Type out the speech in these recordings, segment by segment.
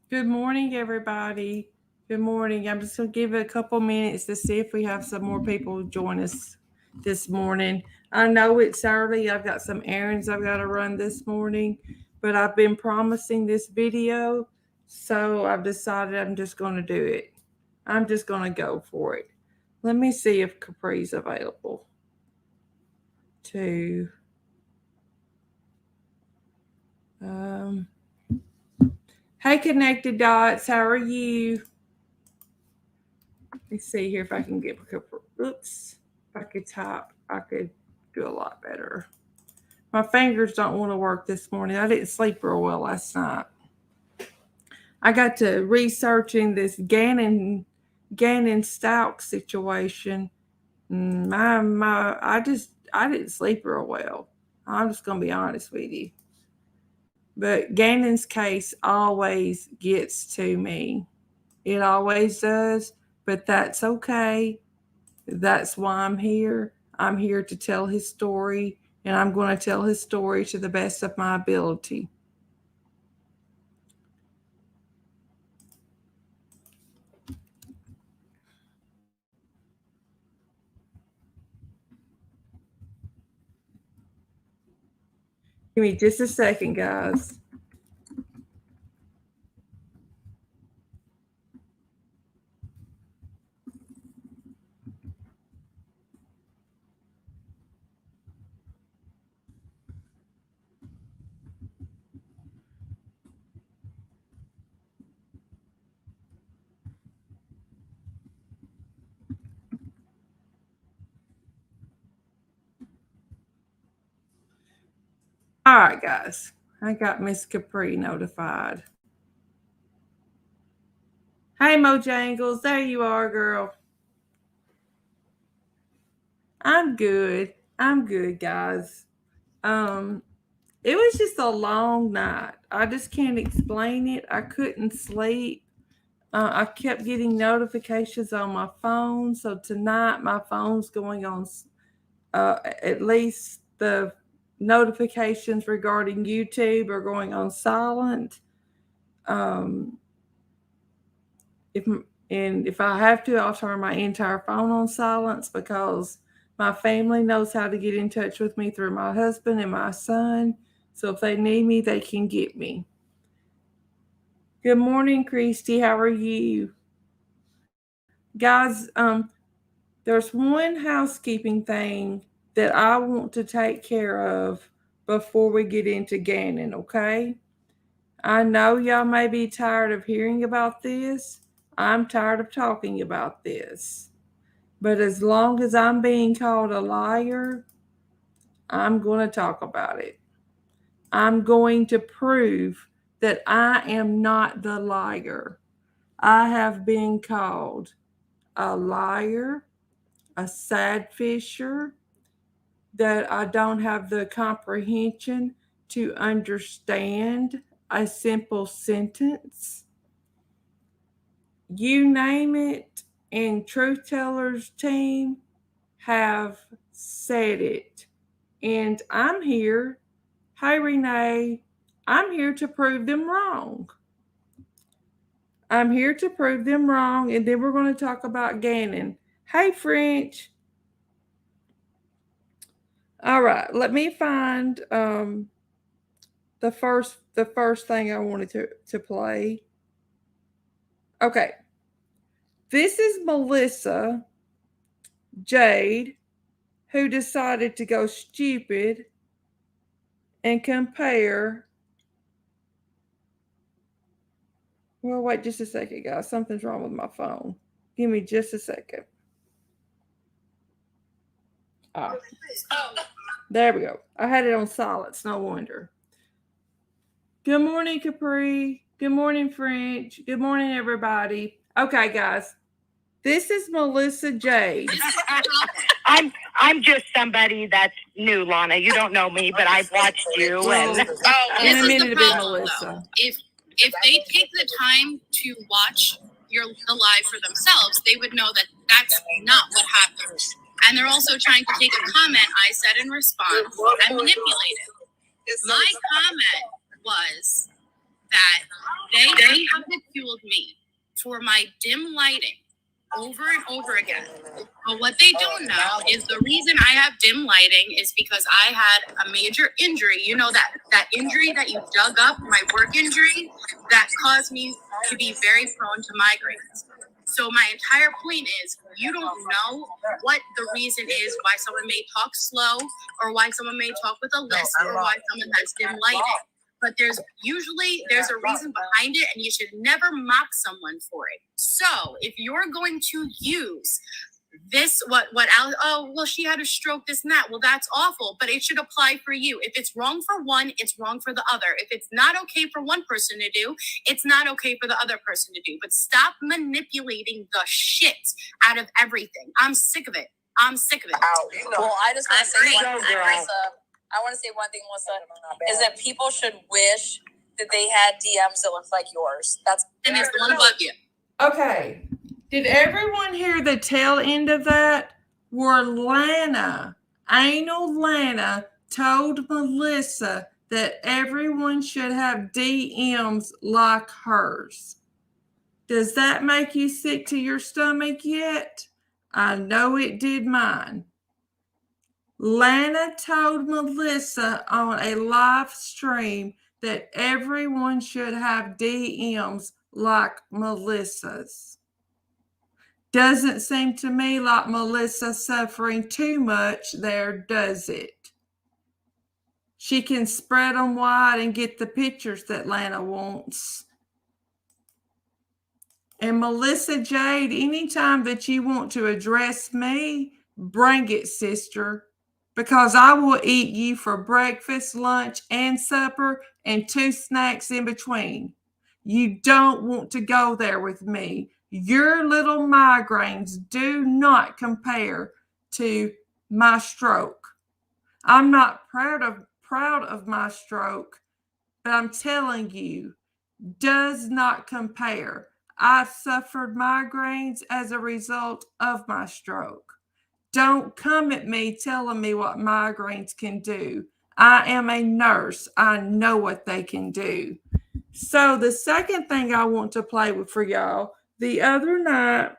Good morning, everybody. Good morning. I'm just going to give it a couple minutes to see if we have some more people join us this morning. I know it's early. I've got some errands I've got to run this morning, but I've been promising this video, so I've decided I'm just going to do it. I'm just going to go for it. Let me see if Capri's available to hey, Connected Dots, how are you? Let's see here if I can get, oops, if I could type, I could do a lot better. My fingers don't want to work this morning. I didn't sleep real well last night. I got to researching this Gannon Stauch situation. I didn't sleep real well. I'm just gonna be honest with you. But Gannon's case always gets to me. It always does, but that's okay. That's why I'm here. I'm here to tell his story, and I'm going to tell his story to the best of my ability. Give me just a second, guys. All right, guys. I got Miss Capri notified. Hey, Mojangles. There you are, girl. I'm good. I'm good, guys. It was just a long night. I just can't explain it. I couldn't sleep. I kept getting notifications on my phone. So tonight, my phone's going on, at least the notifications regarding YouTube are going on silent. If I have to, I'll turn my entire phone on silence because my family knows how to get in touch with me through my husband and my son. So if they need me, they can get me. Good morning, Christy. How are you? Guys, there's one housekeeping thing that I want to take care of before we get into Gannon, okay? I know y'all may be tired of hearing about this. I'm tired of talking about this. But as long as I'm being called a liar, I'm going to talk about it. I'm going to prove that I am not the liar. I have been called a liar, a sad fisher, that I don't have the comprehension to understand a simple sentence. You name it, and Truth Tellers team have said it. And I'm here. Hey, Renee, I'm here to prove them wrong. I'm here to prove them wrong, and then we're going to talk about Gannon. Hey, French. All right, let me find the first thing I wanted to play. Okay, this is Melissa Jade, who decided to go stupid and compare. Well, wait just a second, guys. Something's wrong with my phone. Give me just a second. There we go. I had it on silence. No wonder. Good morning, Capri. Good morning, French. Good morning, everybody. Okay, guys. This is Melissa Jade. I'm just somebody that's new, Lana. You don't know me, but I've watched you. In a minute, a bit, Melissa. If they take the time to watch the live for themselves, they would know that that's not what happened. And they're also trying to take a comment I said in response and manipulate it. My comment was that they ridiculed me for my dim lighting over and over again. But what they don't know is the reason I have dim lighting is because I had a major injury. You know, that injury that you dug up, my work injury, that caused me to be very prone to migraines. So my entire point is, you don't know what the reason is why someone may talk slow, or why someone may talk with a lisp, or why someone has dim lighting. But there's a reason behind it, and you should never mock someone for it. So if you're going to use this, she had a stroke, this and that. Well, that's awful, but it should apply for you. If it's wrong for one, it's wrong for the other. If it's not okay for one person to do, it's not okay for the other person to do. But stop manipulating the shit out of everything. I'm sick of it. Well, I just want to say one thing, Melissa. I want to say one thing, Melissa, is that people should wish that they had DMs that look like yours. And it's the one above you. Okay. Did everyone hear the tail end of that? Where Anal Lana told Melissa that everyone should have DMs like hers. Does that make you sick to your stomach yet? I know it did mine. Lana told Melissa on a live stream that everyone should have DMs like Melissa's. Doesn't seem to me like Melissa's suffering too much there, does it? She can spread them wide and get the pictures that Lana wants. And Melissa Jade, anytime that you want to address me, bring it, sister. Because I will eat you for breakfast, lunch, and supper, and 2 snacks in between. You don't want to go there with me. Your little migraines do not compare to my stroke. I'm not proud of my stroke, but I'm telling you, does not compare. I suffered migraines as a result of my stroke. Don't come at me telling me what migraines can do. I am a nurse. I know what they can do. So the second thing I want to play with for y'all, the other night,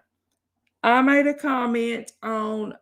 I made a comment on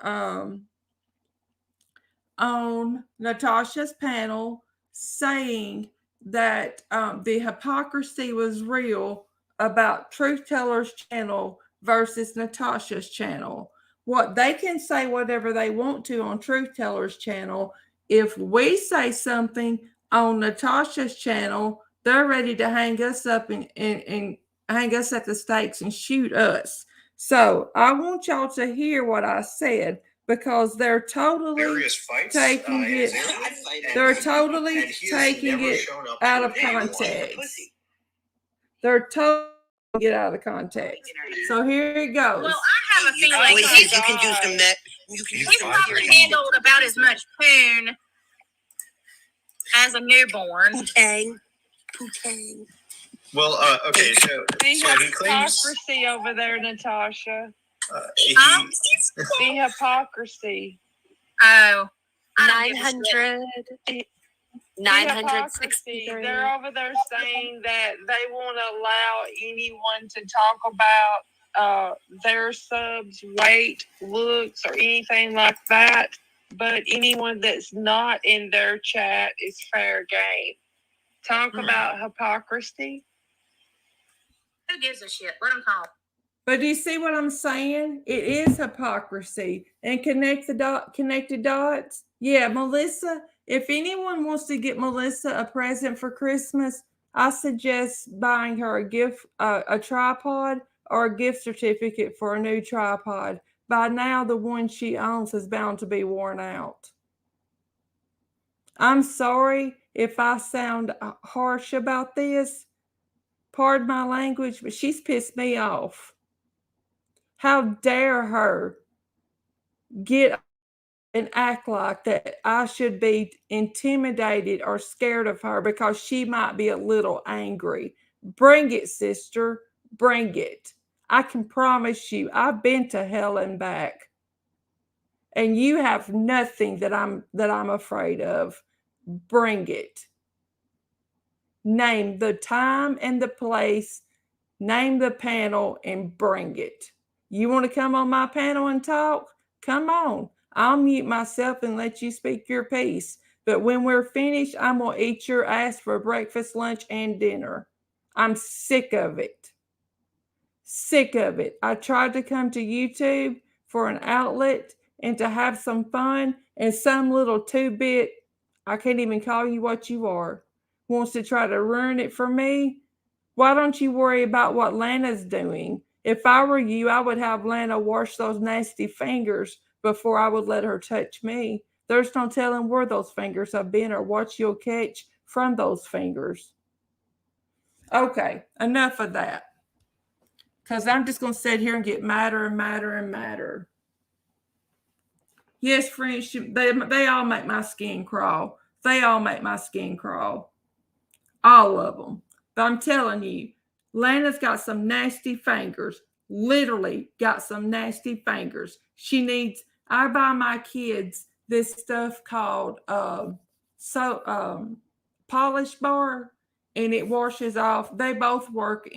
Natasha's panel saying that the hypocrisy was real about Truth Teller's channel versus Natasha's channel. What they can say whatever they want to on Truth Teller's channel. If we say something on Natasha's channel, they're ready to hang us up and hang us at the stakes and shoot us. So I want y'all to hear what I said, because they're totally taking it. They're totally taking it out of context. They're totally taking it out of context. So here it goes. Well, I have a feeling you can use some net. He's probably handled about as much poon as a newborn. Poo-tang. Well, okay, so he claims hypocrisy over there, Natasha. The hypocrisy. Oh. 963. They're over there saying that they won't allow anyone to talk about their subs' weight, looks, or anything like that. But anyone that's not in their chat is fair game. Talk about hypocrisy. Who gives a shit? Let them talk. But do you see what I'm saying? It is hypocrisy. And connected dots. Yeah, Melissa, if anyone wants to get Melissa a present for Christmas, I suggest buying her a gift, a tripod, or a gift certificate for a new tripod. By now, the one she owns is bound to be worn out. I'm sorry if I sound harsh about this. Pardon my language, but she's pissed me off. How dare her get and act like that I should be intimidated or scared of her because she might be a little angry. Bring it, sister. Bring it. I can promise you, I've been to hell and back. and you have nothing that I'm afraid of, bring it. Name the time and the place, name the panel, and bring it. You want to come on my panel and talk? Come on. I'll mute myself and let you speak your piece. But when we're finished, I'm going to eat your ass for breakfast, lunch, and dinner. I'm sick of it. Sick of it. I tried to come to YouTube for an outlet and to have some fun, and some little two-bit, I can't even call you what you are, wants to try to ruin it for me. Why don't you worry about what Lana's doing? If I were you, I would have Lana wash those nasty fingers before I would let her touch me. There's no telling where those fingers have been or what you'll catch from those fingers. Okay, enough of that. Because I'm just going to sit here and get madder and madder and madder. Yes, friends, they all make my skin crawl. They all make my skin crawl. All of them. But I'm telling you, Lana's got some nasty fingers. Literally got some nasty fingers. I buy my kids this stuff called polish bar, and it washes off. They both work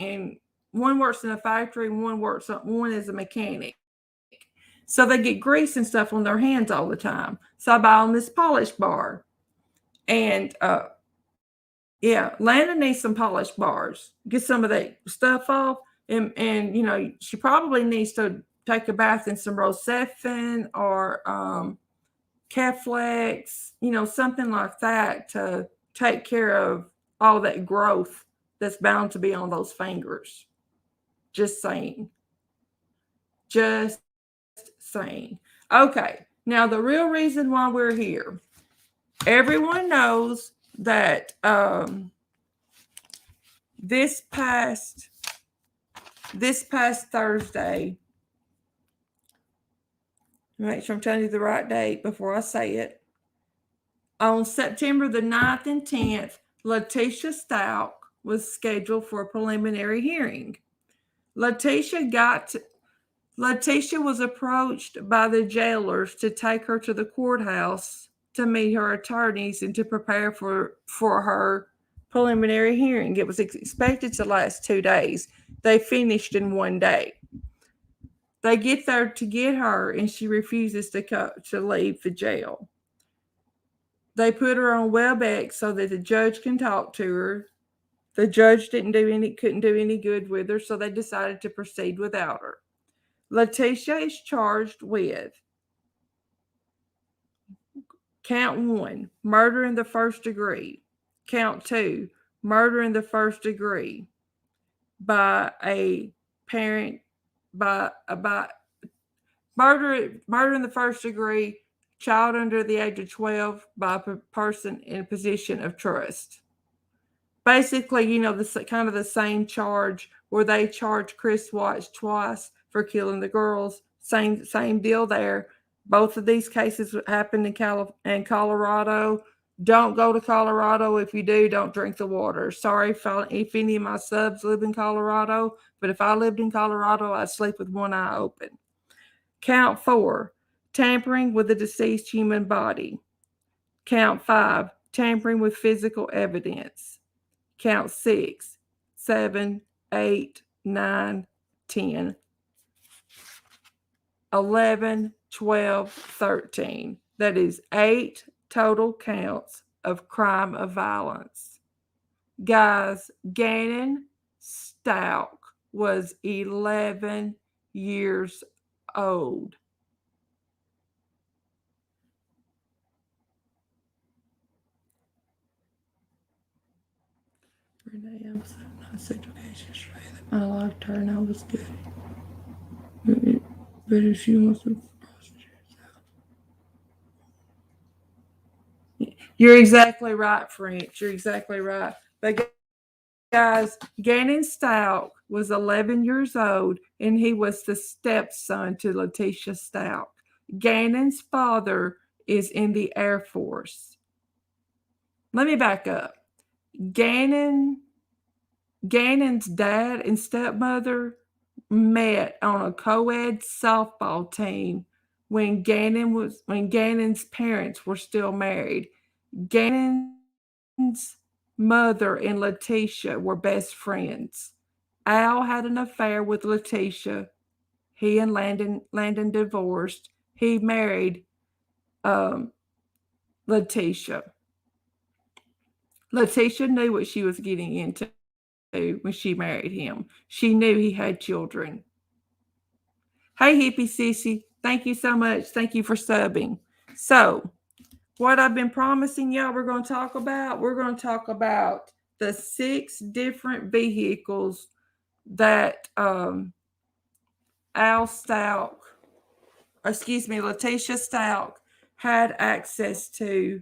one works in a factory, one is a mechanic. So they get grease and stuff on their hands all the time. So I buy them this polish bar. And yeah, Lana needs some polish bars. Get some of that stuff off. And she probably needs to take a bath in some Rocephin or Keflex, something like that to take care of all that growth that's bound to be on those fingers. Just saying. Just saying. Okay, now the real reason why we're here. Everyone knows that this past Thursday, make sure I'm telling you the right date before I say it. On September the 9th and 10th, Letitia Stauch was scheduled for a preliminary hearing. Letitia was approached by the jailers to take her to the courthouse to meet her attorneys and to prepare for her preliminary hearing. It was expected to last 2 days. They finished in 1 day. They get there to get her, and she refuses to leave the jail. They put her on WebEx so that the judge can talk to her. The judge couldn't do any good with her, so they decided to proceed without her. Letitia is charged with count 1, murder in the first degree. Count 2, murder in the first degree by a parent, by murder in the first degree, child under the age of 12 by a person in a position of trust. Basically, this kind of the same charge where they charged Chris Watts twice for killing the girls. Same deal there. Both of these cases happened in Colorado. Don't go to Colorado. If you do, don't drink the water. Sorry if any of my subs live in Colorado, but if I lived in Colorado, I'd sleep with one eye open. Count 4, tampering with a deceased human body. Count 5, tampering with physical evidence. Count 6, 7, 8, 9, 10, 11, 12, 13. That is 8 total counts of crime of violence. Guys, Gannon Stauch was 11 years old. Renee, I'm so nice education straight. My life turned out was good. But if she wants to, you're exactly right, French. You're exactly right. But guys, Gannon Stauch was 11 years old, and he was the stepson to Letitia Stauch. Gannon's father is in the Air Force. Let me back up. Gannon's dad and stepmother met on a co-ed softball team when Gannon's parents were still married. Gannon's mother and Letitia were best friends. Al had an affair with Letitia. He and Landon divorced. He married um, Letitia. Letitia knew what she was getting into when she married him. She knew he had children. Hey, Hippie Sissy, thank you so much. Thank you for subbing. So, what I've been promising y'all we're going to talk about the 6 different vehicles that Letitia Stauch had access to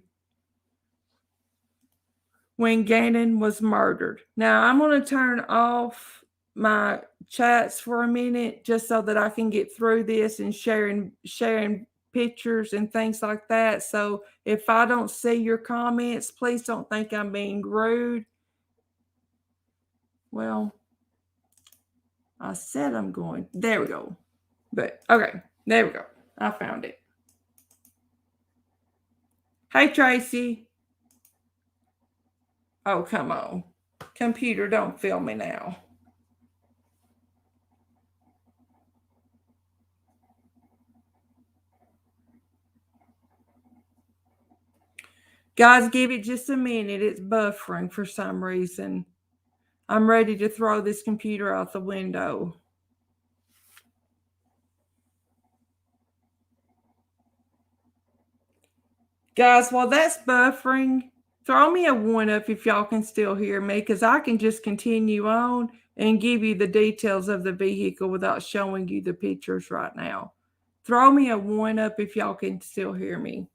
when Gannon was murdered. Now, I'm going to turn off my chats for a minute just so that I can get through this and sharing pictures and things like that. So if I don't see your comments, please don't think I'm being rude. Well, I said I'm going. There we go. But okay, there we go. I found it. Hey, Tracy. Oh, come on. Computer, don't film me now. Guys, give it just a minute. It's buffering for some reason. I'm ready to throw this computer out the window. Guys, while that's buffering, throw me a 1 up if y'all can still hear me, because I can just continue on and give you the details of the vehicle without showing you the pictures right now. Throw me a 1 up if y'all can still hear me.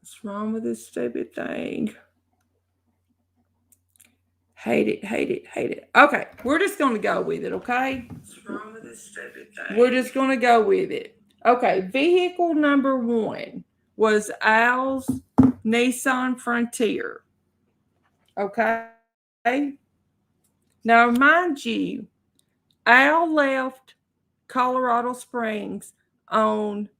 What's wrong with this stupid thing? Hate it, hate it, hate it. Okay, we're just going to go with it, okay? What's wrong with this stupid thing? We're just going to go with it. Okay, vehicle number 1 was Al's Nissan Frontier. Okay? Now, mind you, Al left Colorado Springs on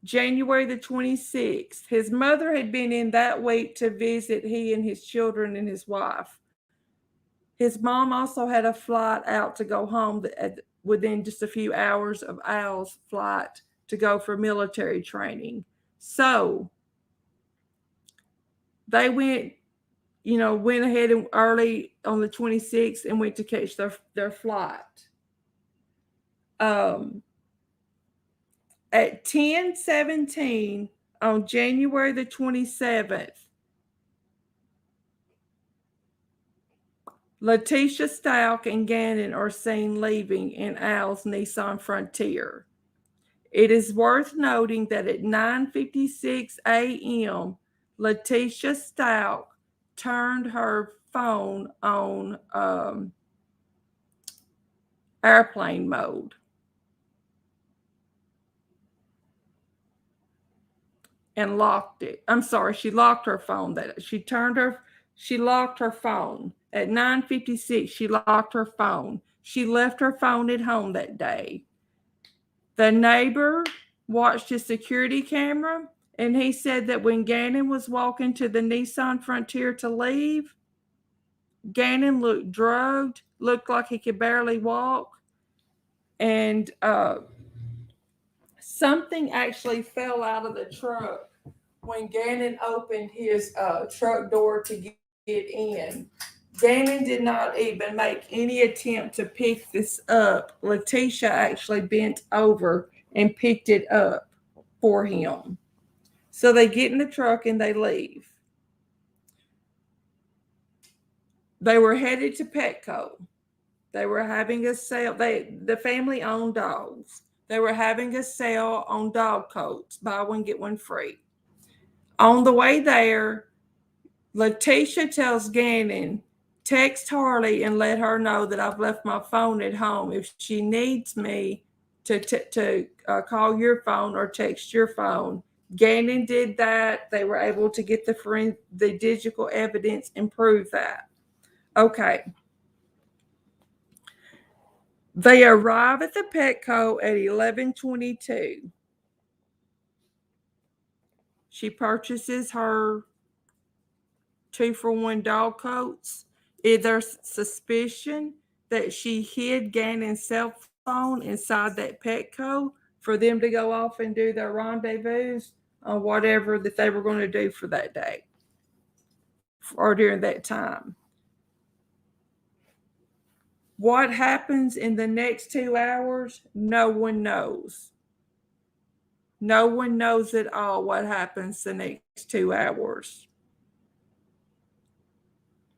January the 26th. His mother had been in that week to visit he and his children and his wife. His mom also had a flight out to go home within just a few hours of Al's flight to go for military training. So they went ahead and early on the 26th and went to catch their flight. At 10:17 on January the 27th, Letitia Stauch and Gannon are seen leaving in Al's Nissan Frontier. It is worth noting that at 9:56 a.m., Letitia Stauch turned her phone on airplane mode. And locked it. I'm sorry, she locked her phone. She locked her phone. At 9:56, she locked her phone. She left her phone at home that day. The neighbor watched his security camera, and he said that when Gannon was walking to the Nissan Frontier to leave, Gannon looked drugged, looked like he could barely walk, and something actually fell out of the truck when Gannon opened his truck door to get in. Gannon did not even make any attempt to pick this up. Letitia actually bent over and picked it up for him. So they get in the truck and they leave. They were headed to Petco. They were having a sale. The family owned dogs. They were having a sale on dog coats, buy one, get one free. On the way there, Letitia tells Gannon text Harley and let her know that I've left my phone at home if she needs me to call your phone or text your phone. Gannon did that. They were able to get the digital evidence and prove that. Okay. They arrive at the Petco at 11:22. She purchases her 2-for-1 dog coats. Is there suspicion that she hid Gannon's cell phone inside that Petco for them to go off and do their rendezvous on whatever that they were going to do for that day or during that time? What happens in the next 2 hours? No one knows. No one knows at all what happens the next 2 hours.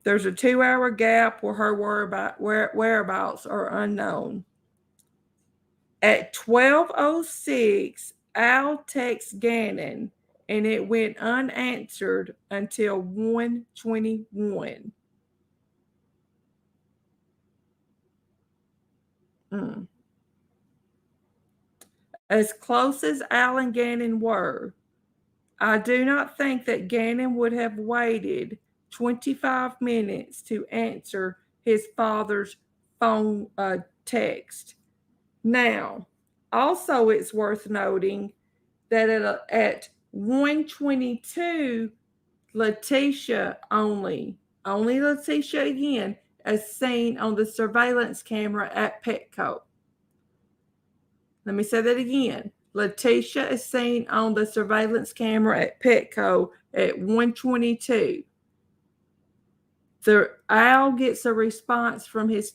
There's a 2-hour gap where her whereabouts are unknown. At 12:06, Al texts Gannon, and it went unanswered until 1:21. As close as Al and Gannon were, I do not think that Gannon would have waited 25 minutes to answer his father's phone text. Now, also it's worth noting that at 1:22, Letitia only Letitia again, as seen on the surveillance camera at Petco. Let me say that again. Letitia is seen on the surveillance camera at Petco at 1:22. Al gets a response from his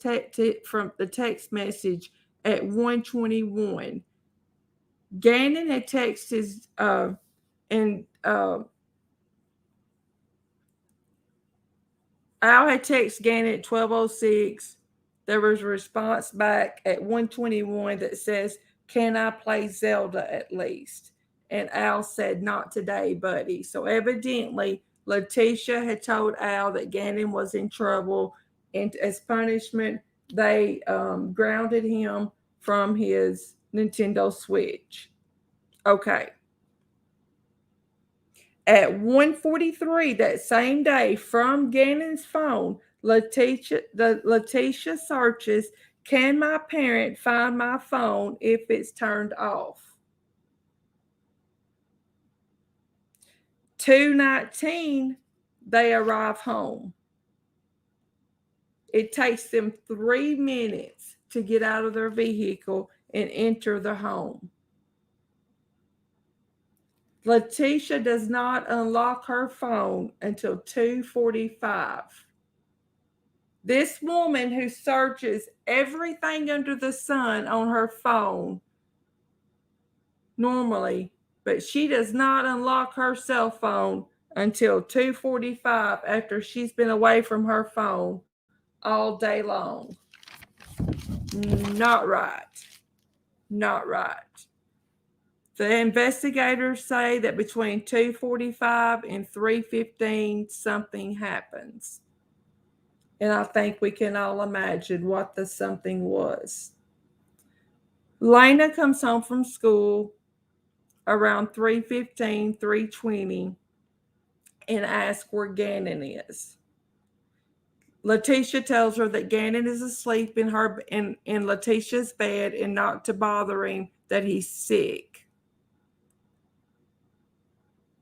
from the text message at 1:21. Gannon had texted Al had texted Gannon at 12:06. There was a response back at 1:21 that says, "Can I play Zelda at least?" And Al said, "Not today, buddy." So evidently, Letitia had told Al that Gannon was in trouble, and as punishment, they grounded him from his Nintendo Switch. Okay. At 1:43 that same day, from Gannon's phone, Letitia searches, "Can my parent find my phone if it's turned off?" 2:19, they arrive home. It takes them 3 minutes to get out of their vehicle and enter the home. Letitia does not unlock her phone until 2:45. This woman who searches everything under the sun on her phone normally, but she does not unlock her cell phone until 2:45 after she's been away from her phone all day long. Not right. Not right. The investigators say that between 2:45 and 3:15, something happens. And I think we can all imagine what the something was. Lena comes home from school around 3:15, 3:20, and asks where Gannon is. Letitia tells her that Gannon is asleep in Letitia's bed and not to bother him, that he's sick.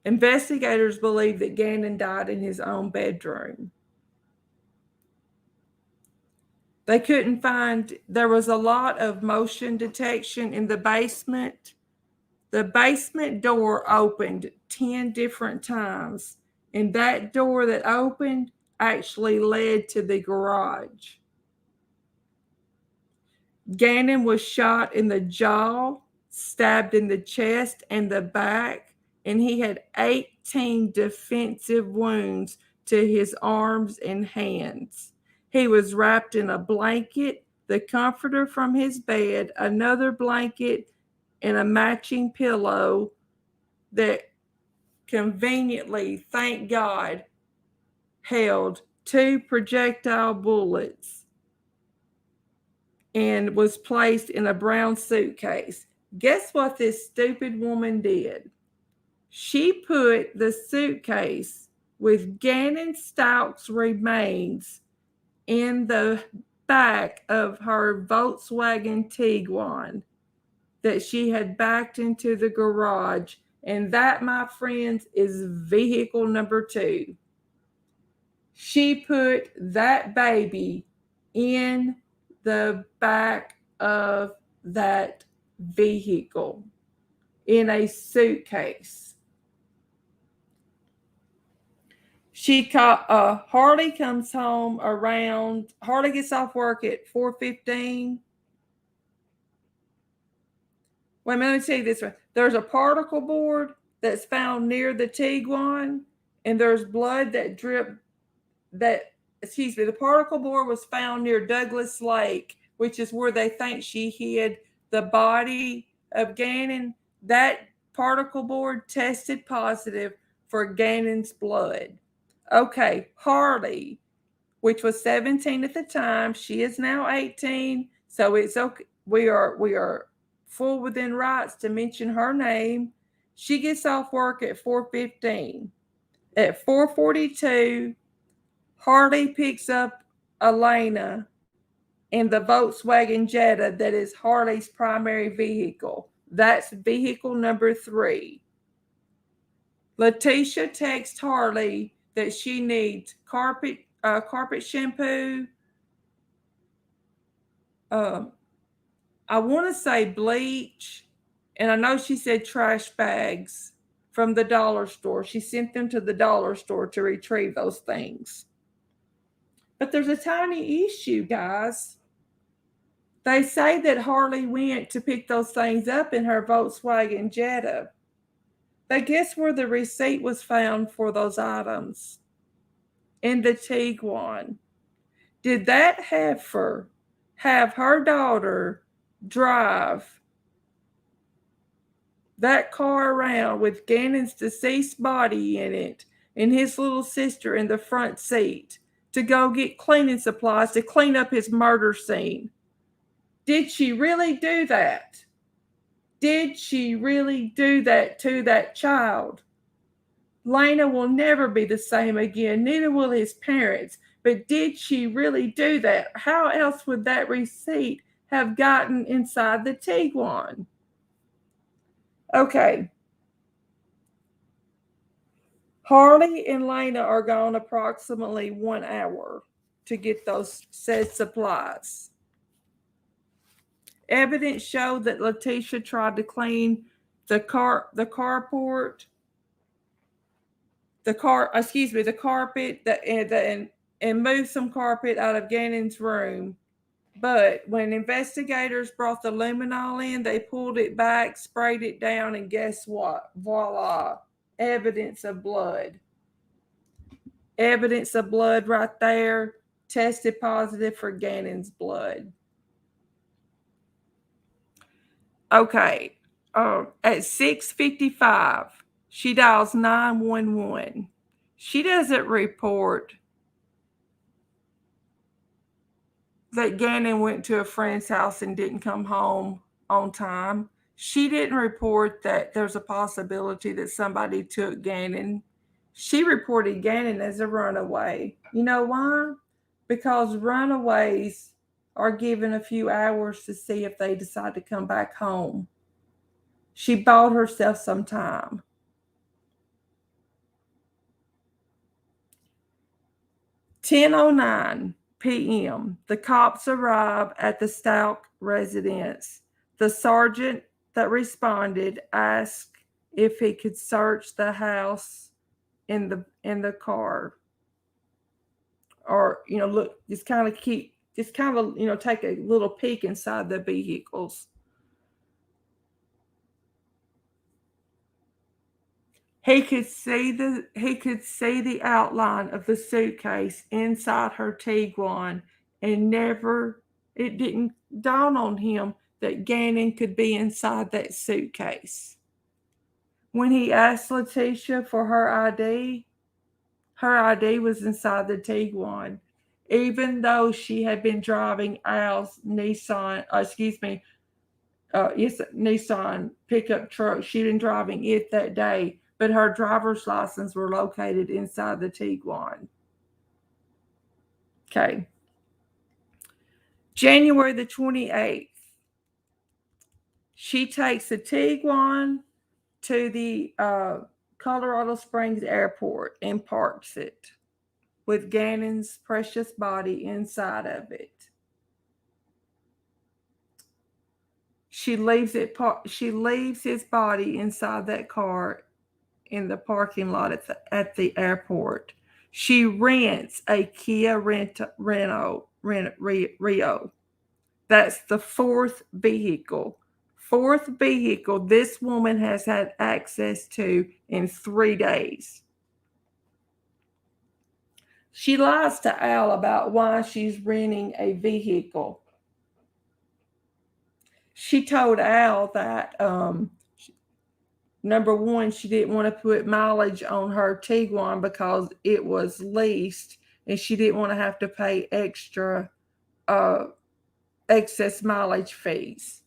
Investigators believe that Gannon died in his own bedroom. They couldn't find, there was a lot of motion detection in the basement. The basement door opened 10 different times, and that door that opened actually led to the garage. Gannon was shot in the jaw, stabbed in the chest and the back, and he had 18 defensive wounds to his arms and hands. He was wrapped in a blanket, the comforter from his bed, another blanket, and a matching pillow that conveniently, thank God, held 2 projectile bullets and was placed in a brown suitcase. Guess what this stupid woman did? She put the suitcase with Gannon Stauch's remains in the back of her Volkswagen Tiguan that she had backed into the garage. And that, my friends, is vehicle number 2. She put that baby in the back of that vehicle in a suitcase. She caught Harley comes home around. Harley gets off work at 4:15. Wait a minute, let me tell you this. There's a particle board that's found near the Tiguan, and there's blood that dripped. The particle board was found near Douglas Lake, which is where they think she hid the body of Gannon. That particle board tested positive for Gannon's blood. Okay, Harley, which was 17 at the time, she is now 18, so it's okay. We are full within rights to mention her name. She gets off work at 4:15. At 4:42, Harley picks up Elena in the Volkswagen Jetta that is Harley's primary vehicle. That's vehicle number 3. Letitia texts Harley that she needs carpet shampoo. I want to say bleach, and I know she said trash bags from the dollar store. She sent them to the dollar store to retrieve those things. But there's a tiny issue, guys. They say that Harley went to pick those things up in her Volkswagen Jetta. But guess where the receipt was found for those items? In the Tiguan. Did that heifer have her daughter drive that car around with Gannon's deceased body in it and his little sister in the front seat to go get cleaning supplies to clean up his murder scene? Did she really do that? Did she really do that to that child? Lena will never be the same again, neither will his parents. But did she really do that? How else would that receipt have gotten inside the Tiguan? Okay. Harley and Lena are gone approximately 1 hour to get those said supplies. Evidence showed that Letitia tried to clean the carpet, and move some carpet out of Gannon's room. But when investigators brought the luminol in, they pulled it back, sprayed it down, and guess what? Voila, evidence of blood. Evidence of blood right there, tested positive for Gannon's blood. Okay, at 6:55, she dials 911. She doesn't report that Gannon went to a friend's house and didn't come home on time. She didn't report that there's a possibility that somebody took Gannon. She reported Gannon as a runaway. You know why? Because runaways are given a few hours to see if they decide to come back home. She bought herself some time. "10:09 p.m. The cops arrive at the Stauch residence. The sergeant that responded asked if he could search the house in the car, or look, just kind of take a little peek inside the vehicles. He could see the outline of the suitcase inside her Tiguan, and it didn't dawn on him that Gannon could be inside that suitcase. When he asked Letitia for her ID, Her ID was inside the Tiguan, even though she had been driving Al's Nissan, yes, Nissan pickup truck. She'd been driving it that day, but her driver's license were located inside the Tiguan. Okay. January the 28th, she takes the Tiguan to the Colorado Springs airport and parks it with Gannon's precious body inside of it. She leaves his body inside that car in the parking lot at the airport. She rents a Kia Rio. That's the fourth vehicle. Fourth vehicle this woman has had access to in 3 days. She lies to Al about why she's renting a vehicle. She told Al that number one, she didn't want to put mileage on her Tiguan because it was leased, and she didn't want to have to pay extra excess mileage fees.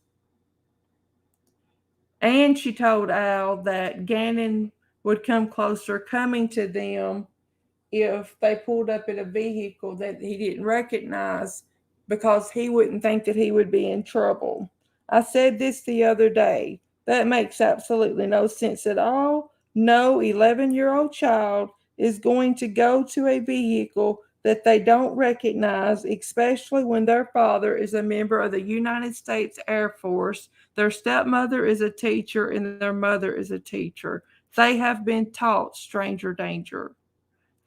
And she told Al that Gannon would come closer coming to them if they pulled up in a vehicle that he didn't recognize, because he wouldn't think that he would be in trouble. I said this the other day. That makes absolutely no sense at all. No 11-year-old child is going to go to a vehicle that they don't recognize, especially when their father is a member of the United States Air Force, their stepmother is a teacher, and their mother is a teacher. They have been taught stranger danger.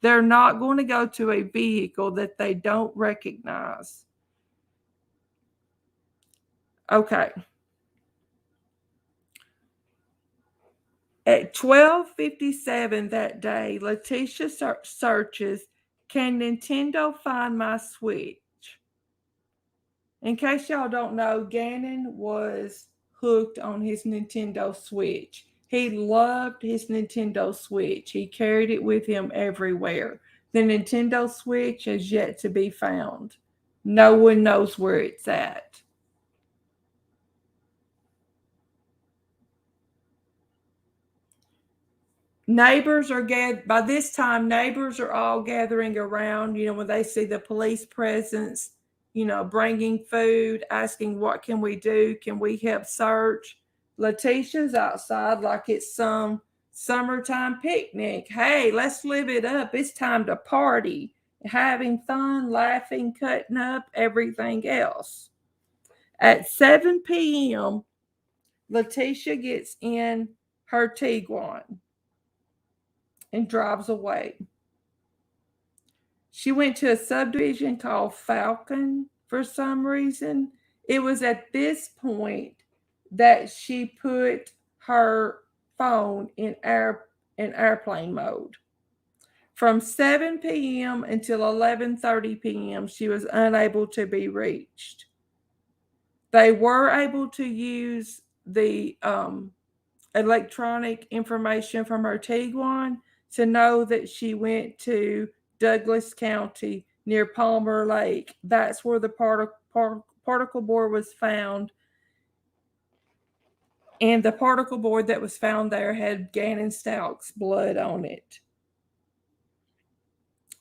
They're not going to go to a vehicle that they don't recognize. Okay. At 12:57 that day, Letitia searches, "Can Nintendo find my Switch?" In case y'all don't know, Gannon was hooked on his Nintendo Switch. He loved his Nintendo Switch. He carried it with him everywhere. The Nintendo Switch has yet to be found. No one knows where it's at. By this time, neighbors are all gathering around, when they see the police presence, bringing food, asking, what can we do? Can we help search? Letitia's outside like it's some summertime picnic. Hey, let's live it up. It's time to party, having fun, laughing, cutting up, everything else. At 7 p.m., Letitia gets in her Tiguan and drives away. She went to a subdivision called Falcon for some reason. It was at this point that she put her phone in airplane mode. From 7 p.m. until 11:30 p.m., she was unable to be reached. They were able to use the electronic information from her Tiguan to know that she went to Douglas County near Palmer Lake. That's where the particle board was found. And the particle board that was found there had Gannon Stauch's blood on it.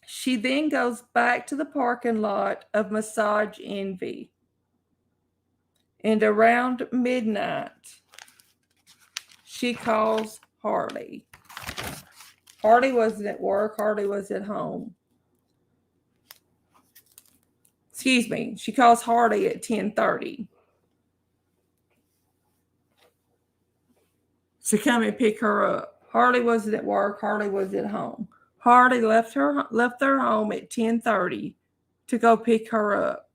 She then goes back to the parking lot of Massage Envy. And around midnight, she calls Harley. Harley wasn't at work. Harley was at home. Excuse me. She calls Harley at 10:30 to come and pick her up. Harley wasn't at work. Harley was at home. Harley left their home at 10:30 to go pick her up.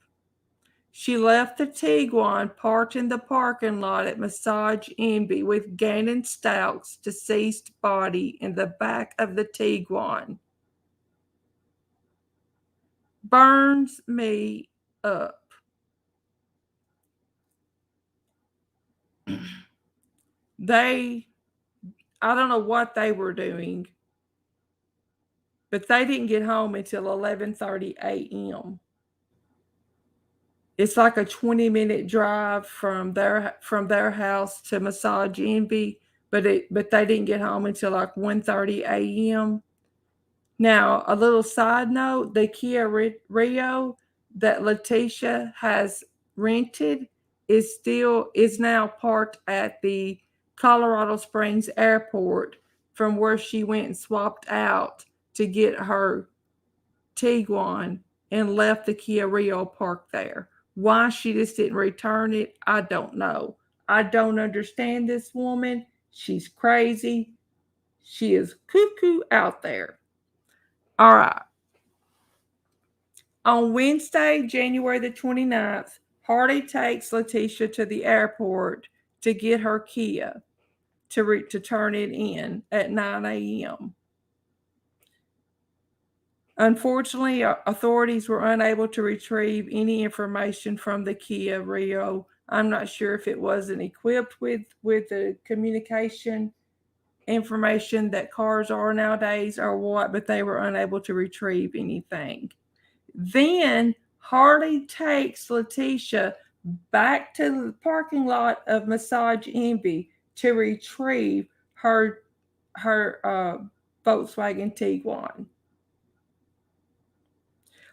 She left the Tiguan parked in the parking lot at Massage Envy with Gannon Stauch's deceased body in the back of the Tiguan. Burns me up. I don't know what they were doing, but they didn't get home until 11:30 a.m. It's like a 20-minute drive from their house to Massage Envy, but they didn't get home until like 1:30 a.m. Now, a little side note, the Kia Rio that Letitia has rented is now parked at the Colorado Springs airport from where she went and swapped out to get her Tiguan and left the Kia Rio parked there. Why she just didn't return it, I don't know. I don't understand this woman. She's crazy. She is cuckoo out there. All right. On Wednesday, January the 29th, Hardy takes Letitia to the airport to get her Kia to turn it in at 9 a.m. Unfortunately, authorities were unable to retrieve any information from the Kia Rio. I'm not sure if it wasn't equipped with the communication information that cars are nowadays or what, but they were unable to retrieve anything. Then Hardy takes Letitia back to the parking lot of Massage Envy to retrieve her Volkswagen Tiguan.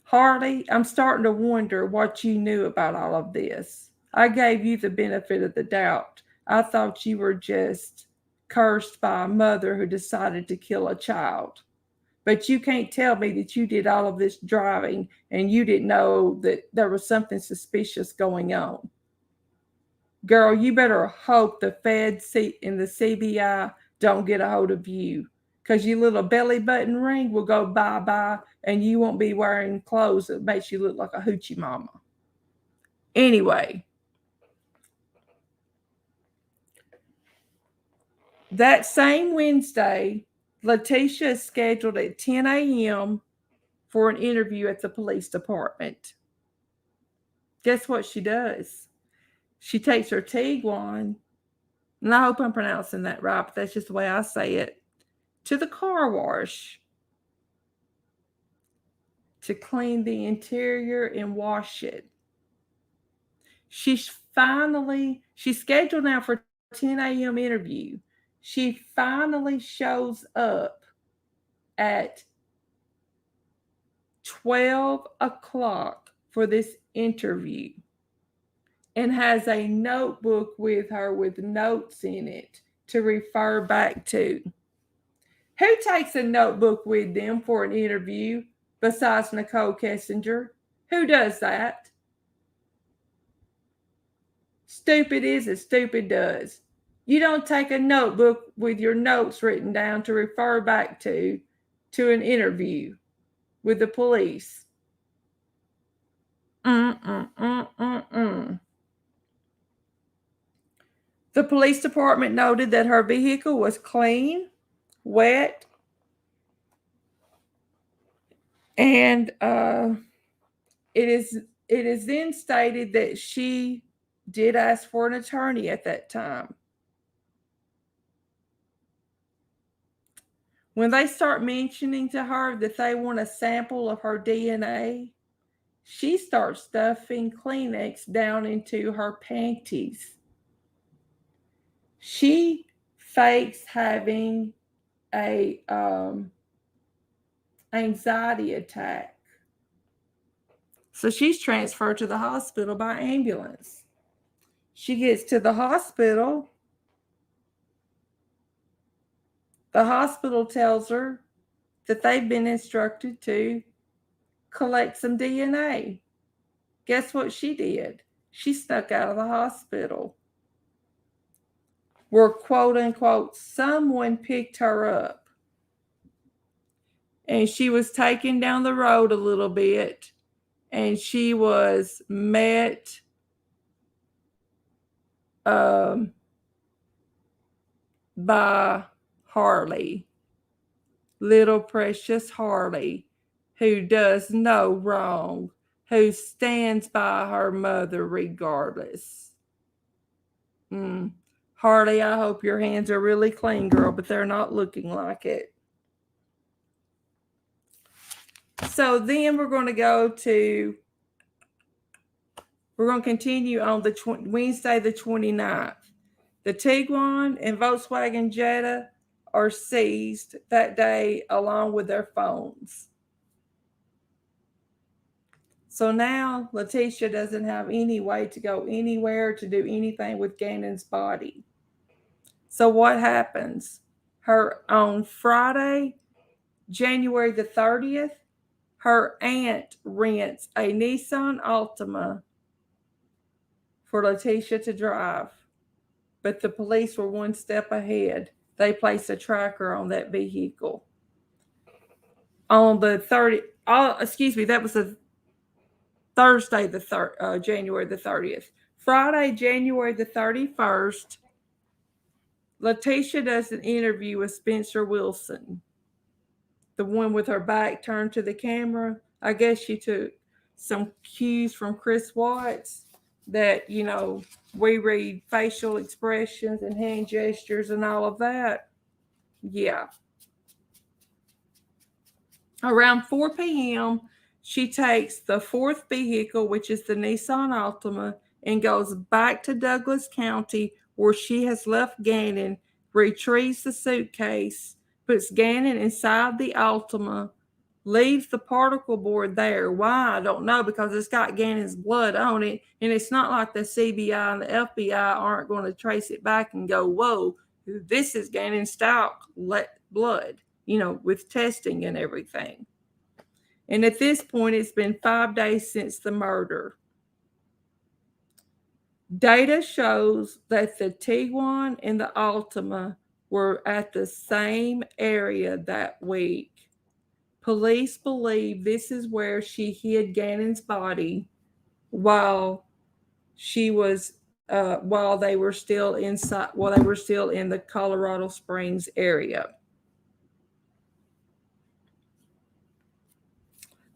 Hardy, I'm starting to wonder what you knew about all of this. I gave you the benefit of the doubt. I thought you were just cursed by a mother who decided to kill a child. But you can't tell me that you did all of this driving and you didn't know that there was something suspicious going on. Girl, you better hope the feds and the CBI don't get a hold of you, because your little belly button ring will go bye-bye and you won't be wearing clothes that makes you look like a hoochie mama. Anyway, that same Wednesday, Letitia is scheduled at 10 a.m. for an interview at the police department. Guess what she does? She takes her Tiguan, and I hope I'm pronouncing that right, but that's just the way I say it, to the car wash to clean the interior and wash it. She's scheduled now for 10 a.m. interview. She finally shows up at 12 o'clock for this interview and has a notebook with her with notes in it to refer back to. Who takes a notebook with them for an interview besides Nicole Kessinger? Who does that? Stupid is as stupid does. You don't take a notebook with your notes written down to refer back to an interview with the police. The police department noted that her vehicle was clean, wet, and it is then stated that she did ask for an attorney at that time. When they start mentioning to her that they want a sample of her DNA, she starts stuffing Kleenex down into her panties. She fakes having a anxiety attack. So she's transferred to the hospital by ambulance. She gets to the hospital. The hospital tells her that they've been instructed to collect some DNA. Guess what she did? She snuck out of the hospital, where, quote unquote, someone picked her up. And she was taken down the road a little bit, and she was met by Harley, little precious Harley, who does no wrong, who stands by her mother regardless. Harley, I hope your hands are really clean, girl, but they're not looking like it. So then we're going to continue on the Wednesday the 29th. The Tiguan and Volkswagen Jetta are seized that day along with their phones. So now Letitia doesn't have any way to go anywhere to do anything with Gannon's body. So what happens? On Friday, January the 30th, her aunt rents a Nissan Altima for Letitia to drive. But the police were one step ahead. They placed a tracker on that vehicle. On the 30th, that was a Thursday, January the 30th. Friday, January the 31st, Letitia does an interview with Spencer Wilson, the one with her back turned to the camera. I guess she took some cues from Chris Watts that, we read facial expressions and hand gestures and all of that. Yeah. Around 4 p.m., she takes the fourth vehicle, which is the Nissan Altima, and goes back to Douglas County where she has left Gannon, retrieves the suitcase, puts Gannon inside the Altima, leaves the particle board there. Why? I don't know, because it's got Gannon's blood on it, and it's not like the CBI and the FBI aren't going to trace it back and go, whoa, this is Gannon Stauch blood, with testing and everything. And at this point, it's been 5 days since the murder. Data shows that the Tiguan and the Altima were at the same area that week. Police believe this is where she hid Gannon's body while they were still in the Colorado Springs area.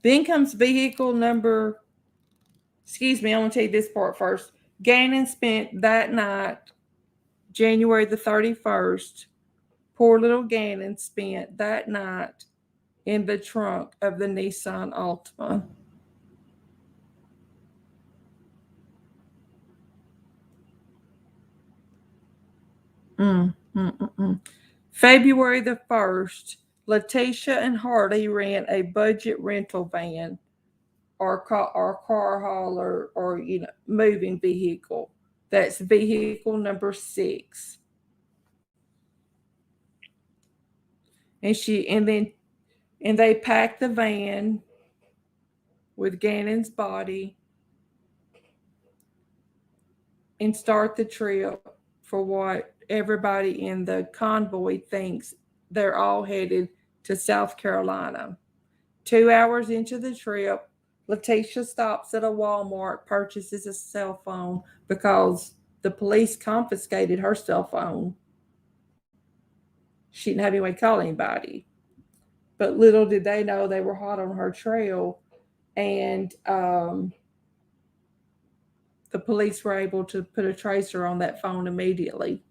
Then comes vehicle number. I want to tell you this part first. Gannon spent that night, January the 31st. Poor little Gannon spent that night in the trunk of the Nissan Altima. February the 1st, Letitia and Hardy ran a budget rental van or car hauler or moving vehicle. That's vehicle number 6. And they packed the van with Gannon's body and start the trip for what everybody in the convoy thinks they're all headed to South Carolina. 2 hours into the trip, Letitia stops at a Walmart, purchases a cell phone because the police confiscated her cell phone. She didn't have any way to call anybody. But little did they know they were hot on her trail, and the police were able to put a tracer on that phone immediately.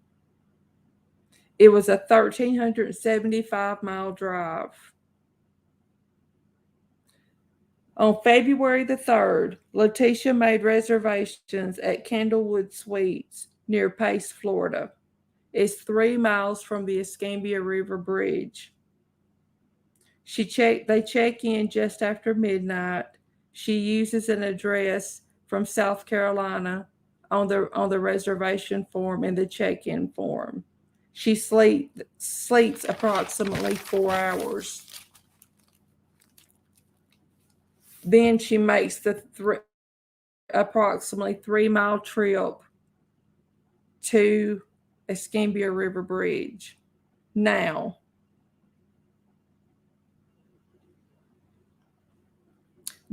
It was a 1,375-mile drive. On February the 3rd, Letitia made reservations at Candlewood Suites near Pace, Florida. It's 3 miles from the Escambia River Bridge. They check in just after midnight. She uses an address from South Carolina on the reservation form and the check-in form. She sleeps approximately 4 hours. Then she makes the approximately 3-mile trip to Escambia River Bridge. Now,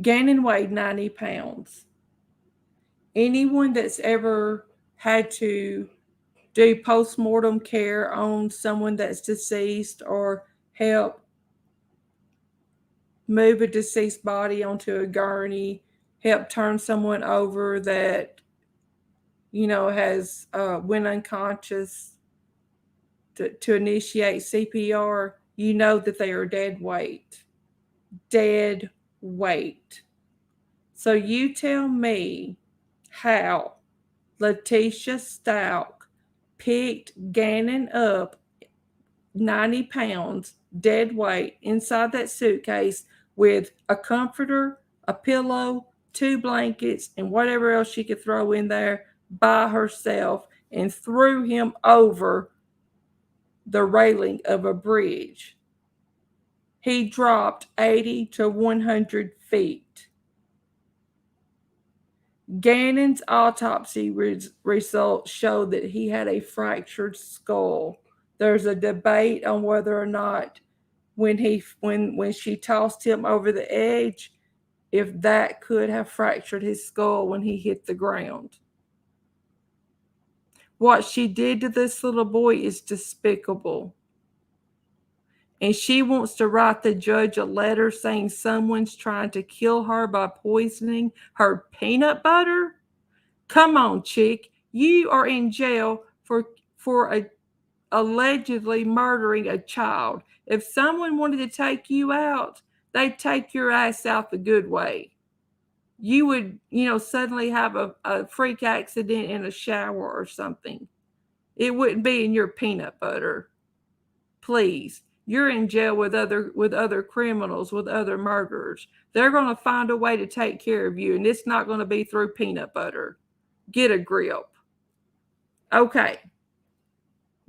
Gannon weighed 90 pounds. Anyone that's ever had to do post-mortem care on someone that's deceased or help move a deceased body onto a gurney, help turn someone over that, has went unconscious to initiate CPR, that they are dead weight. dead weight. So you tell me how Letitia Stauch picked Gannon up 90 pounds dead weight inside that suitcase with a comforter, a pillow, 2 blankets, and whatever else she could throw in there by herself and threw him over the railing of a bridge. He dropped 80 to 100 feet. Gannon's autopsy results showed that he had a fractured skull. There's a debate on whether or not when she tossed him over the edge, if that could have fractured his skull when he hit the ground. What she did to this little boy is despicable. And she wants to write the judge a letter saying someone's trying to kill her by poisoning her peanut butter. Come on, chick. You are in jail for allegedly murdering a child. If someone wanted to take you out, they'd take your ass out the good way. You would, suddenly have a freak accident in a shower or something. It wouldn't be in your peanut butter. Please. You're in jail with other criminals, with other murderers. They're going to find a way to take care of you, and it's not going to be through peanut butter. Get a grip. Okay.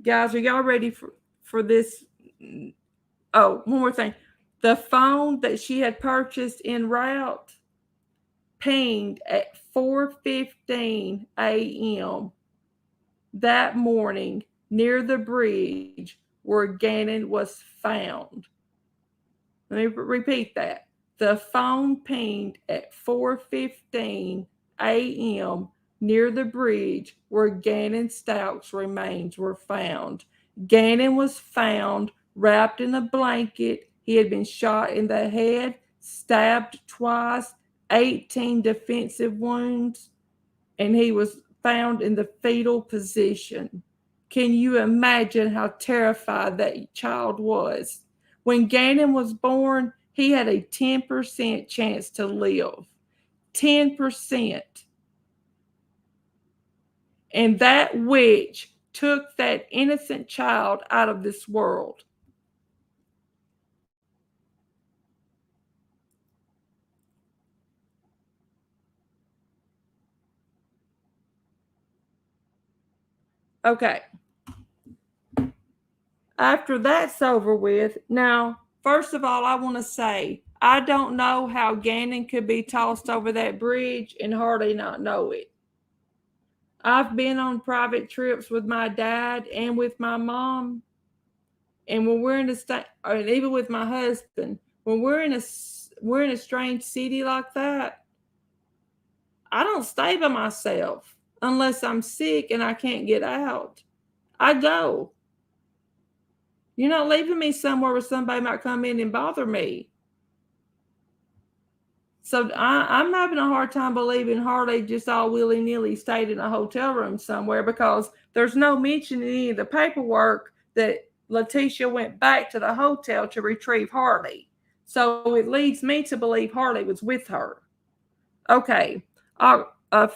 Guys, are y'all ready for this? Oh, one more thing. The phone that she had purchased en route pinged at 4:15 a.m. that morning near the bridge where Gannon was found. Let me repeat that. The phone pinged at 4:15 a.m. near the bridge where Gannon Stauch's remains were found. Gannon was found wrapped in a blanket. He had been shot in the head, stabbed twice, 18 defensive wounds, and he was found in the fetal position. Can you imagine how terrified that child was? When Gannon was born, he had a 10% chance to live. 10%. And that witch took that innocent child out of this world. Okay. After that's over with, now, first of all, I want to say, I don't know how Gannon could be tossed over that bridge and hardly not know it. I've been on private trips with my dad and with my mom. And when we're in a state, and even with my husband, when we're in a strange city like that, I don't stay by myself unless I'm sick and I can't get out. I go. You're not leaving me somewhere where somebody might come in and bother me. So I'm having a hard time believing Harley just all willy-nilly stayed in a hotel room somewhere, because there's no mention in any of the paperwork that Letitia went back to the hotel to retrieve Harley. So it leads me to believe Harley was with her. Okay.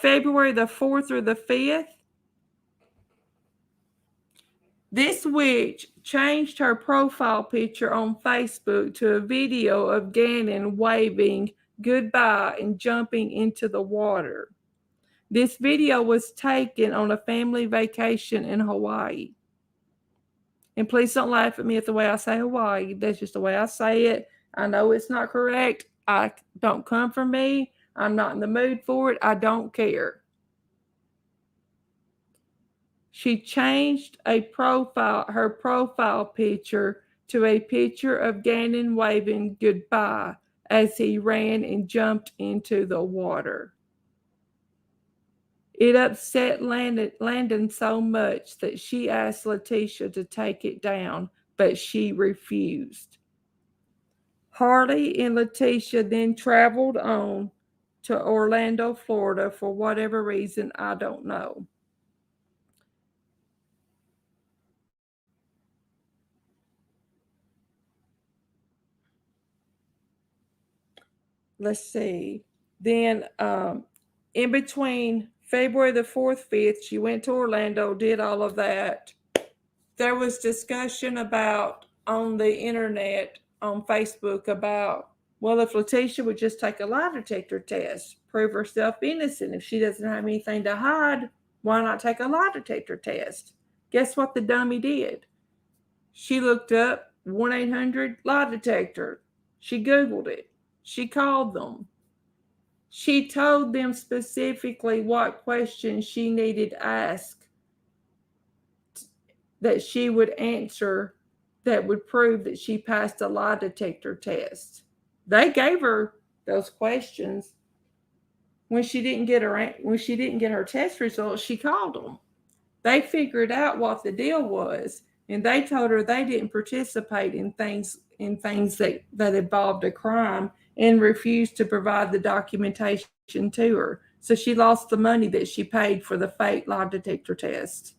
February the 4th or the 5th, this witch changed her profile picture on Facebook to a video of Gannon waving goodbye and jumping into the water. This video was taken on a family vacation in Hawaii. And please don't laugh at me at the way I say Hawaii. That's just the way I say it. I know it's not correct. Don't come for me. I'm not in the mood for it. I don't care. She changed her profile picture to a picture of Gannon waving goodbye as he ran and jumped into the water. It upset Landon so much that she asked Letitia to take it down, but she refused. Harley and Letitia then traveled on to Orlando, Florida for whatever reason, I don't know. let's see. Then in between February the 4th, 5th, she went to Orlando, did all of that. There was discussion about on the internet, on Facebook, about, well, if Letitia would just take a lie detector test, prove herself innocent. If she doesn't have anything to hide, why not take a lie detector test? Guess what the dummy did? She looked up 1-800 lie detector. She Googled it. She called them. She told them specifically what questions she needed asked that she would answer that would prove that she passed a lie detector test. They gave her those questions. When she didn't get her test results, she called them. They figured out what the deal was, and they told her they didn't participate in things that involved a crime, and refused to provide the documentation to her. So she lost the money that she paid for the fake lie detector test.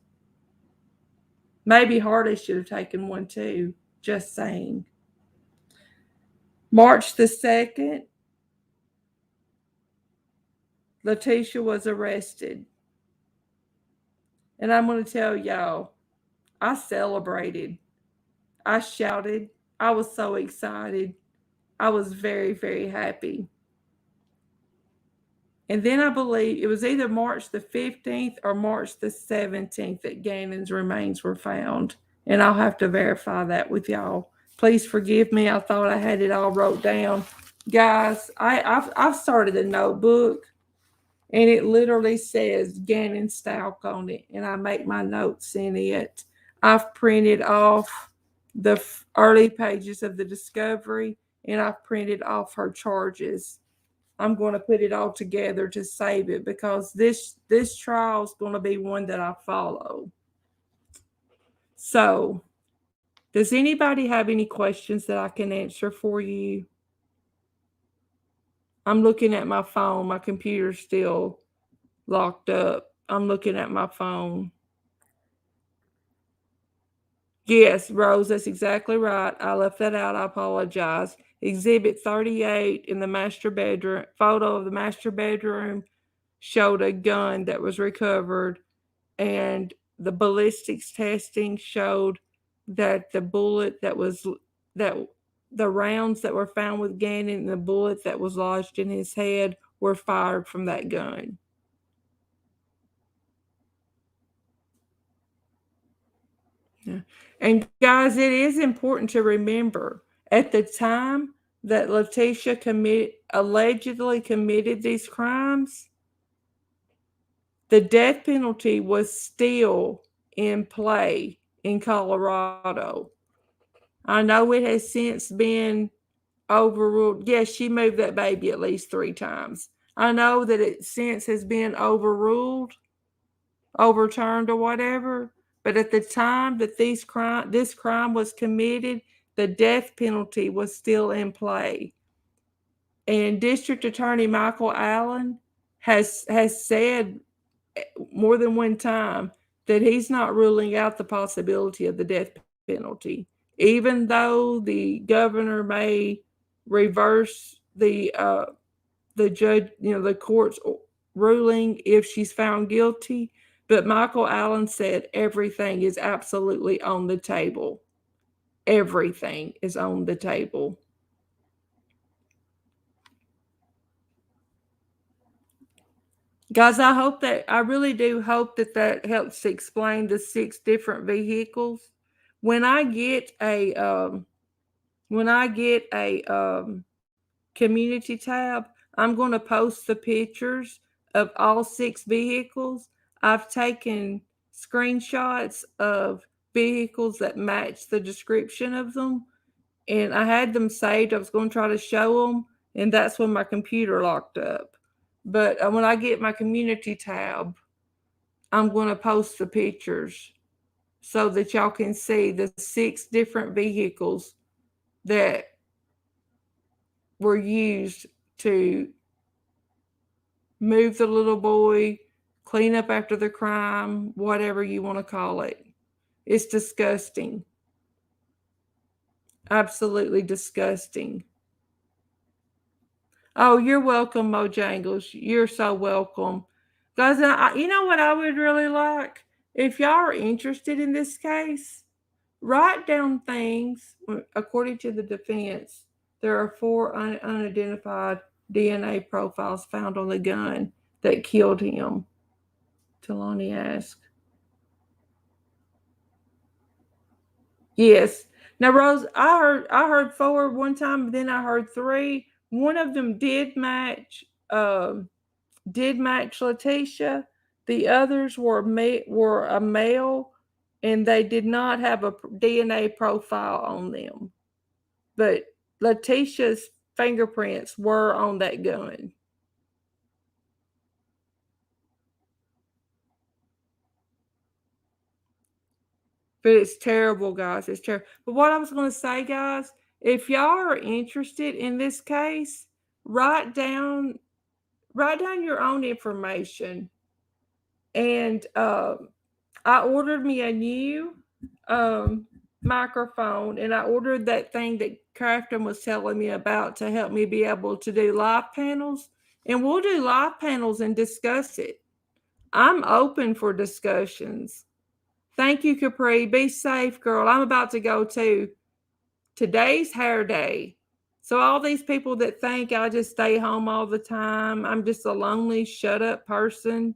Maybe Hardy should have taken one too. Just saying. March the 2nd, Letitia was arrested. And I'm going to tell y'all, I celebrated. I shouted. I was so excited. I was very, very happy. And then I believe it was either March the 15th or March the 17th that Gannon's remains were found. And I'll have to verify that with y'all. Please forgive me. I thought I had it all wrote down. Guys, I've started a notebook, and it literally says Gannon Stauch on it, and I make my notes in it. I've printed off the early pages of the discovery, and I've printed off her charges. I'm going to put it all together to save it, because this trial is going to be one that I follow. So, does anybody have any questions that I can answer for you? I'm looking at my phone. My computer's still locked up. I'm looking at my phone. Yes, Rose, that's exactly right. I left that out. I apologize. Exhibit 38 in the master bedroom, photo of the master bedroom showed a gun that was recovered, and the ballistics testing showed that the bullet that the rounds that were found with Gannon and the bullet that was lodged in his head were fired from that gun. Yeah. And guys, it is important to remember at the time that Letitia allegedly committed these crimes, the death penalty was still in play in Colorado. I know it has since been overruled. Yes, she moved that baby at least 3 times. I know that it since has been overturned or whatever. But at the time that this crime was committed, the death penalty was still in play. And District Attorney Michael Allen has said more than one time that he's not ruling out the possibility of the death penalty, even though the governor may reverse the judge, the court's ruling if she's found guilty. But Michael Allen said everything is absolutely on the table. Everything is on the table. Guys, I really do hope that helps to explain the 6 different vehicles. When I get a community tab, I'm going to post the pictures of all 6 vehicles. I've taken screenshots of vehicles that match the description of them, and I had them saved. I was going to try to show them, and that's when my computer locked up. But when I get my community tab, I'm going to post the pictures so that y'all can see the 6 different vehicles that were used to move the little boy, clean up after the crime, whatever you want to call it. It's disgusting. Absolutely disgusting. Oh, you're welcome, Mojangles. You're so welcome. Guys, you know what I would really like? If y'all are interested in this case, write down things. According to the defense, there are four unidentified DNA profiles found on the gun that killed him. Talani asked. Yes. Now, Rose, I heard four one time, but then I heard three. One of them did match Letitia. The others were a male, and they did not have a DNA profile on them. But Letitia's fingerprints were on that gun. But it's terrible, guys. It's terrible. But what I was going to say, guys, if y'all are interested in this case, write down write down your own information. And I ordered me a new um, microphone, and I ordered that thing that Crafton was telling me about to help me be able to do live panels. And we'll do live panels and discuss it. I'm open for discussions. Thank you, Capri. Be safe, girl. I'm about to go too. Today's hair day. So all these people that think I just stay home all the time, I'm just a lonely, shut up person.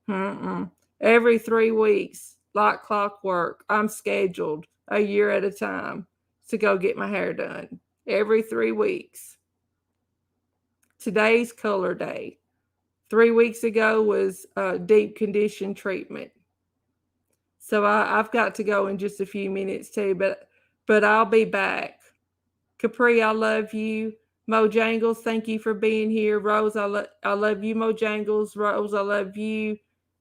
Mm-mm. Every 3 weeks, like clockwork, I'm scheduled a year at a time to go get my hair done. Every 3 weeks. Today's color day. 3 weeks ago was deep condition treatment. So I've got to go in just a few minutes too, but I'll be back. Capri, I love you. Mojangles, thank you for being here. Rose, I love you. Mojangles, Rose, I love you.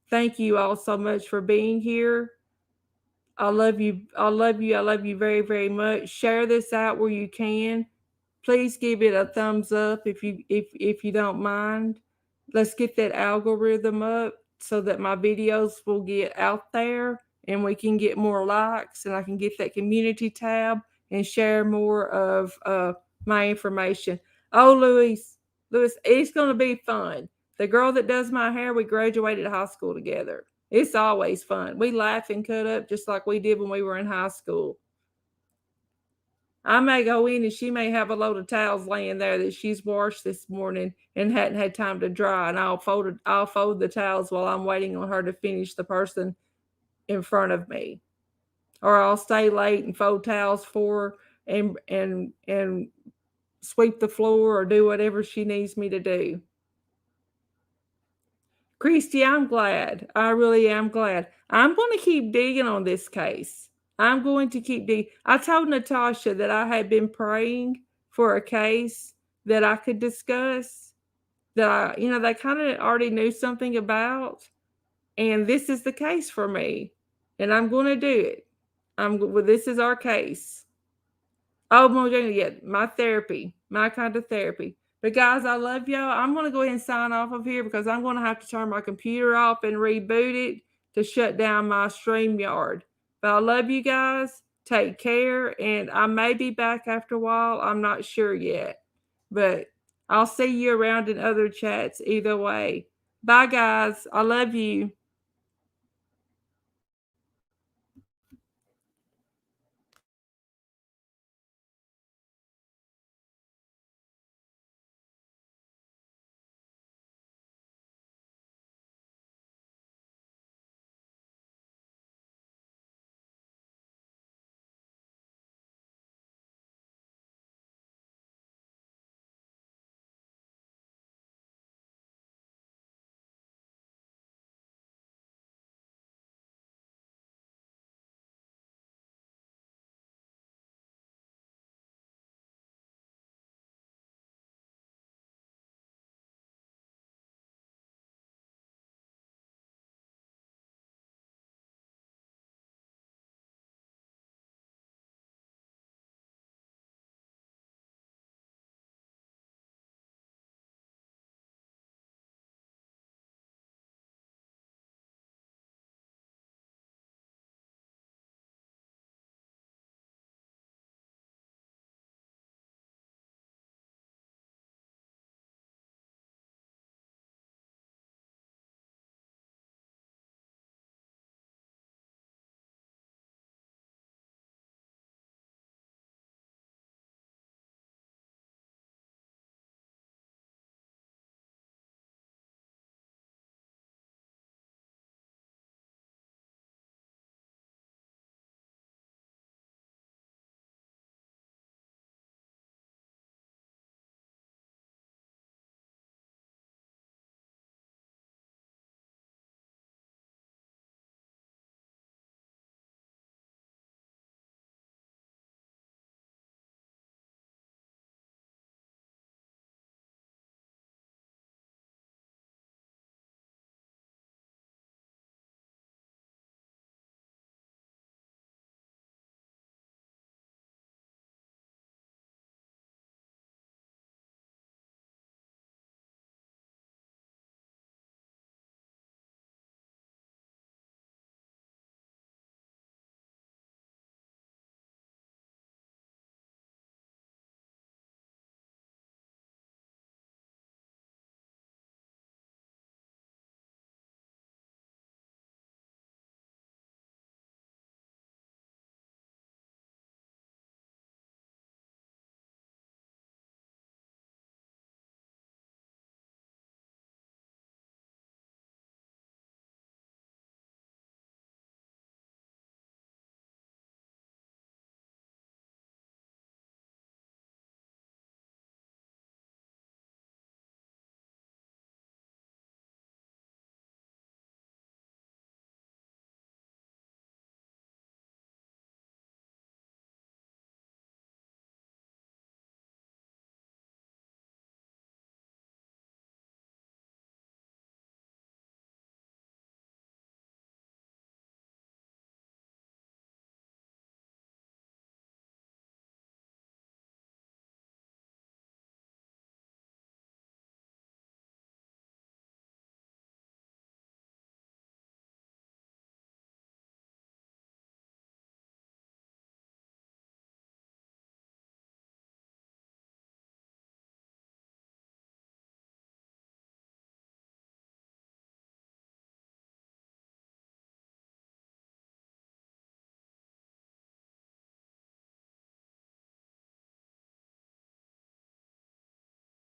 Thank you all so much for being here. I love you. I love you. I love you very, very much. Share this out where you can. Please give it a thumbs up if you don't mind. Let's get that algorithm up so that my videos will get out there and we can get more likes, and I can get that community tab and share more of my information. Oh, Louis, it's going to be fun. The girl that does my hair, we graduated high school together. It's always fun. We laugh and cut up just like we did when we were in high school. I may go in and she may have a load of towels laying there that she's washed this morning and hadn't had time to dry, and I'll fold the towels while I'm waiting on her to finish the person in front of me. Or I'll stay late and fold towels for her and sweep the floor or do whatever she needs me to do. Christy, I'm glad. I really am glad. I'm going to keep digging on this case. I'm going to keep digging. I told Natasha that I had been praying for a case that I could discuss, that they kind of already knew something about, and this is the case for me, and I'm going to do it. This is our case. Oh, Mojang, yeah, my therapy, my kind of therapy. But guys, I love y'all. I'm going to go ahead and sign off of here because I'm going to have to turn my computer off and reboot it to shut down my StreamYard. But I love you guys. Take care. And I may be back after a while. I'm not sure yet. But I'll see you around in other chats either way. Bye, guys. I love you.